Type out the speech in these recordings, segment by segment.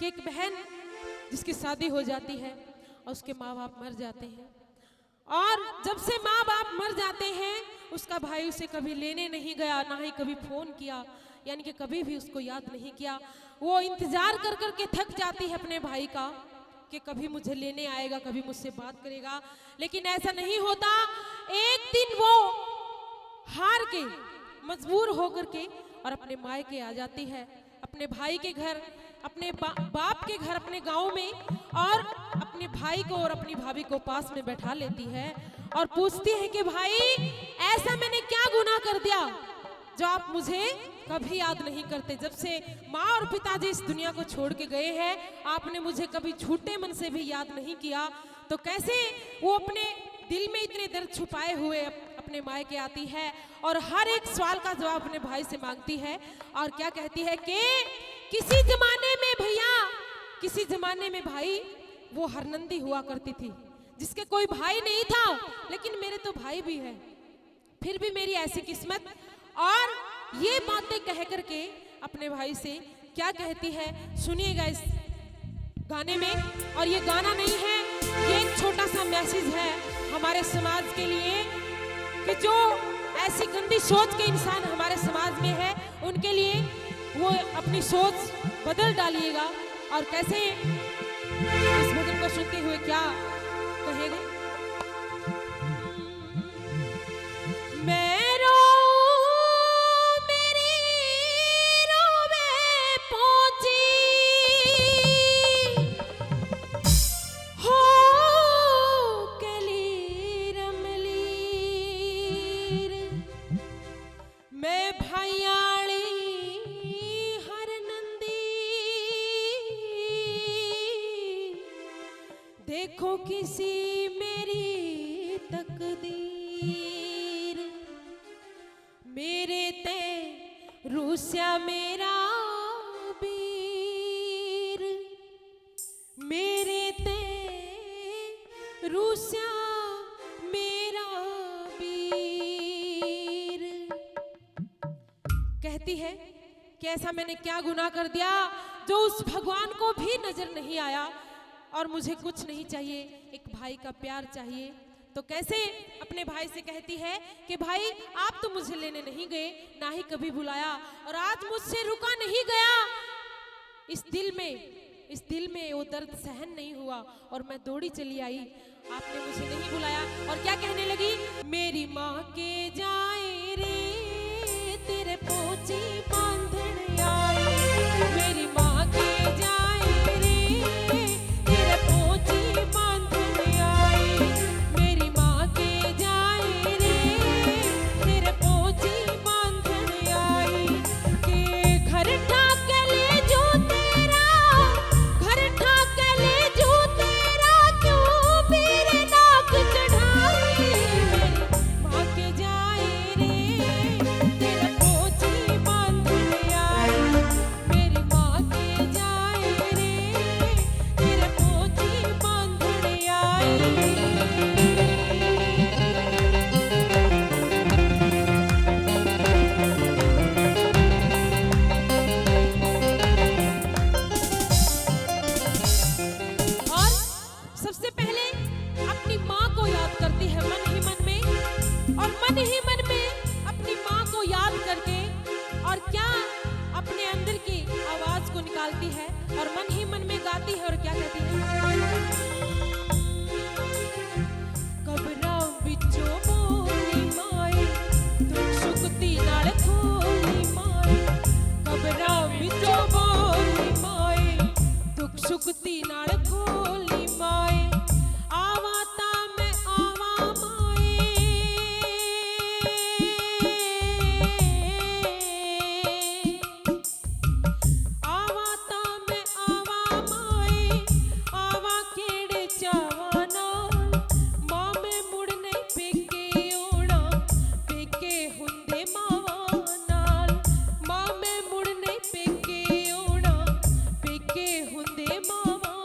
कि एक बहन जिसकी शादी हो जाती है और उसके माँ बाप मर जाते हैं, और जब से माँ बाप मर जाते हैं उसका भाई उसे कभी लेने नहीं गया, ना ही कभी फोन किया, यानी कि कभी भी उसको याद नहीं किया। वो इंतजार कर कर के थक जाती है अपने भाई का कि कभी मुझे लेने आएगा, कभी मुझसे बात करेगा, लेकिन ऐसा नहीं होता। एक दिन वो हार के मजबूर होकर के और अपने मायके आ जाती है, अपने भाई के घर, अपने बाप के घर, अपने गांव में, और अपने भाई को और अपनी भाभी को पास में बैठा लेती है और पूछती है कि भाई ऐसा मैंने क्या गुनाह कर दिया जो आप मुझे कभी याद नहीं करते। जब से माँ और पिताजी इस दुनिया को छोड़ के गए हैं आपने मुझे कभी झूठे मन से भी याद नहीं किया। तो कैसे वो अपने दिल में इतने दर्द छुपाए हुए अपने मायके आती है और हर एक सवाल का जवाब अपने भाई से मांगती है, और क्या कहती है कि किसी जमाने में भैया, किसी जमाने में भाई वो हरनंदी हुआ करती थी जिसके कोई भाई नहीं था, लेकिन मेरे तो भाई भी है, फिर भी मेरी ऐसी किस्मत। और ये बातें कह करके अपने भाई से क्या कहती है सुनिएगा इस गाने में। और ये गाना नहीं है, ये एक छोटा सा मैसेज है हमारे समाज के लिए कि जो ऐसी गंदी सोच के इंसान हमारे समाज में है उनके लिए वो अपनी सोच बदल डालिएगा। और कैसे इस भजन को सुनते हुए क्या कहेंगे। देखो किसी मेरी तकदीर, मेरे ते रूसिया मेरा वीर, मेरे ते रूसिया मेरा वीर। कहती है कि ऐसा मैंने क्या गुनाह कर दिया जो उस भगवान को भी नजर नहीं आया, और मुझे कुछ नहीं चाहिए, एक भाई का प्यार चाहिए। तो कैसे अपने भाई से कहती है कि भाई आप तो मुझे लेने नहीं गए, ना ही कभी बुलाया, और आज मुझसे रुका नहीं गया। इस दिल में वो दर्द सहन नहीं हुआ और मैं दौड़ी चली आई, आपने मुझे नहीं बुलाया। और क्या कहने लगी, मेरी माँ के जाए रे तेरे पोची बांधन आई, मेरी माँ के जाए रे तेरे पोची बांधन आई, मेरी माँ के जाए रे तेरे पोची बांधन आई। के घर ठाक ले जो तेरा, घर ठाक ले जो तेरा, क्यों मेरे नाक चढ़ाई, मेरी माँ के जाए रे तेरे पोची बांधन आई, मेरी माँ के जाए रे तेरे पोची बांधन आई। और सबसे पहले अपनी माँ को याद करती है मन ही मन में, और मन ही मन में अपनी माँ को याद करके और क्या अपने अंदर की आवाज को निकालती है और मन ही मन में गाती है। और क्या कहती है, कबरा बिचो बोली माए दुख सुख दी नाल खोली माए, कबरा बिचो बोली माए दुख सुख दी नाल खोली माए, आवा ता मैं आवा माए, आवा ता मैं आवा माए, आवा केड़े चावा नाल, मां मैं मुड़ नहीं पेके ओना, पेके हुंदे मावा नाल, मां मैं मुड़ नहीं पेके ओना, पेके हुंदे मावा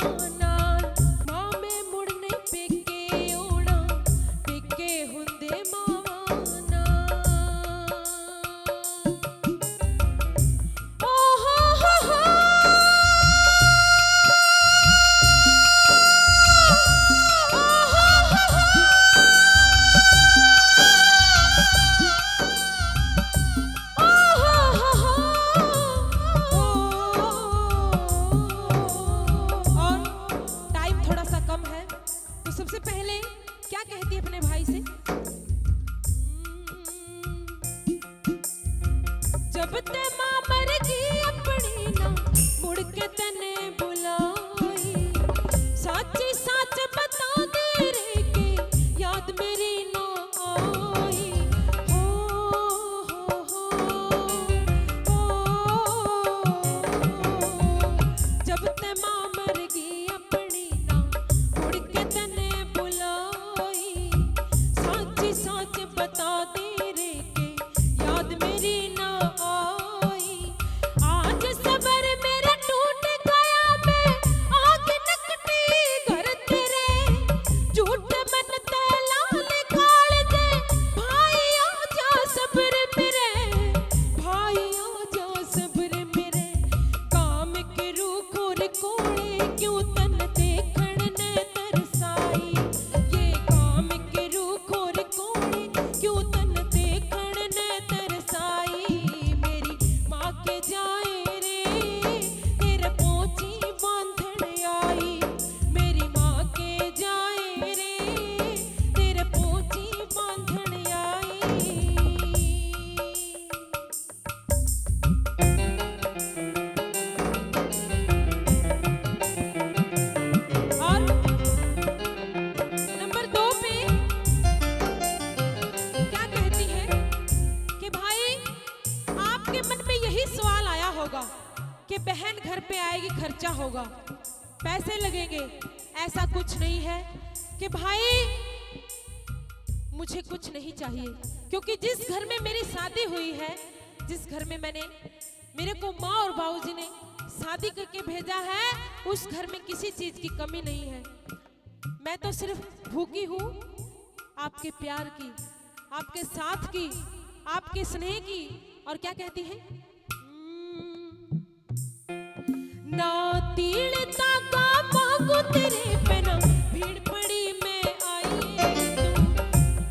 बहन घर पे आएगी खर्चा होगा, पैसे लगेंगे। ऐसा कुछ नहीं है कि भाई मुझे कुछ नहीं चाहिए, क्योंकि जिस घर में मेरी शादी हुई है, जिस घर में मेरे को माँ और बाबूजी ने शादी करके भेजा है, उस घर में किसी चीज की कमी नहीं है। मैं तो सिर्फ भूखी हूँ आपके प्यार की, आपके साथ की, आपके स्नेह की। और क्या कहती है? ना तीड़ ताका मांगू तेरे पे, ना भीड़ पड़ी मैं आई तू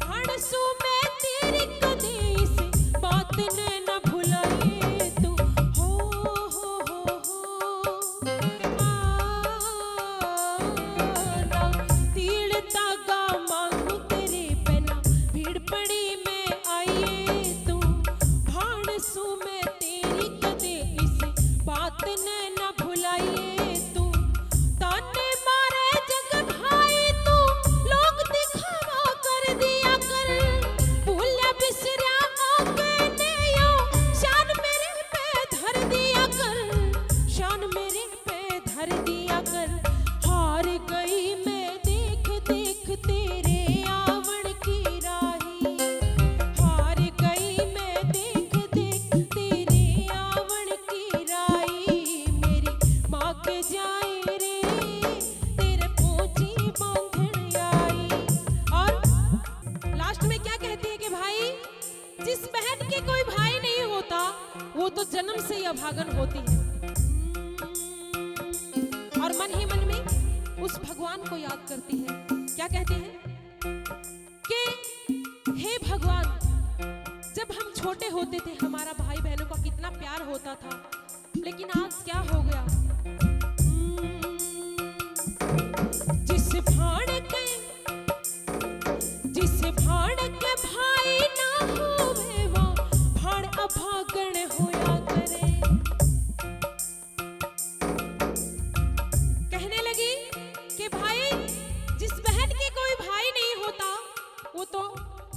हड़सू में तेरी कदी से बात ने न भुलाई तू हो ना तीड़ ताका मांगू तेरे पे, ना भीड़ पड़ी मैं आई तू हड़सू में तेरी कदी से बात ने न भुलाइए तू। ताने मारे जग भाई तू, लोग दिखावा कर दिया कर, भूल्या बिसरिया आके नेयो शान मेरे पे धर दिया कर, शान मेरे पे धर दिया कर। हार गई मैं देख देख तेरे आवण की राही, हार गई मैं देख देख तेरे आवण की राही। मेरी माँ के जाए रे तेरे पहुंची बांधण आई। और लास्ट में क्या कहती है कि भाई जिस बहन के कोई भाई नहीं होता, वो तो जन्म से ही अभागन होती है। और मन ही मन में उस भगवान को याद करती है। क्या कहती है कि हे भगवान, जब हम छोटे होते थे हमारा भाई बहनों का कितना प्यार होता था, लेकिन आज क्या हो गया? जिस भाड़ के भाई ना होवे, वो भाड़ अभागन होया करे। कहने लगी कि भाई जिस बहन के कोई भाई नहीं होता, वो तो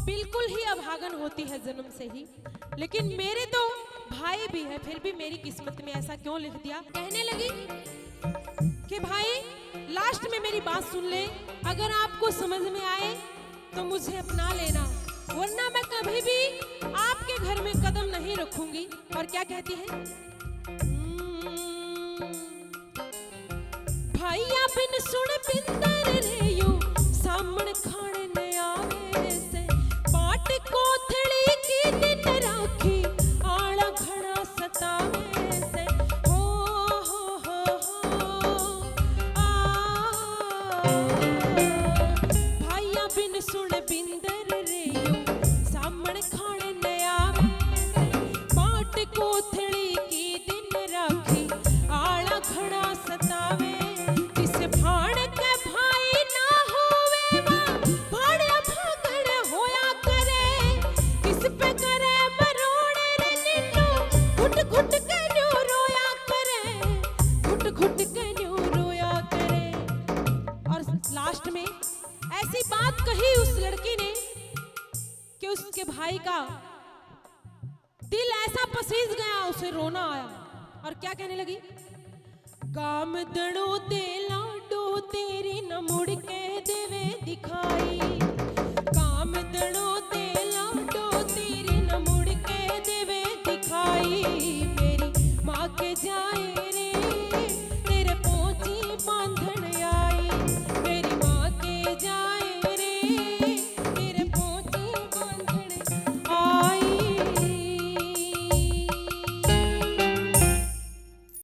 बिल्कुल ही अभागन होती है जन्म से ही। लेकिन मेरे तो भाई भी है, फिर भी मेरी किस्मत में ऐसा क्यों लिख दिया? कहने लगी कि भाई लास्ट में मेरी बात सुन ले, अगर आपको समझ में आए तो मुझे अपना लेना, वरना मैं कभी भी आपके घर में कदम नहीं रखूंगी। और क्या कहती है? भाइया बिन सुन बिंदर रे यू सामण खाने न आवे से, पाट कोथड़ी की दिन राखी आला घड़ा सतावे से। भाइया बिन सुन बिंदर रे यू सामण खाने न आवे से, पाट कोथड़ी की दिन राखी आला घड़ा सतावे। जिस भाड़ के भाई ना होवे, भाड़ अभागन होया करे। किस पे करे मरोड़ रे निन्नू, घुट घुट के न्यू रोया करे, घुट घुट के न्यू रोया करे। और लास्ट में ऐसी बात कही उस लड़की ने कि उसके भाई का दिल ऐसा पसीज गया, उसे रोना आया। और क्या कहने लगी? काम दड़ो ते लाडो तेरी न मुड़ के देवे दिखाई, काम दड़ो ते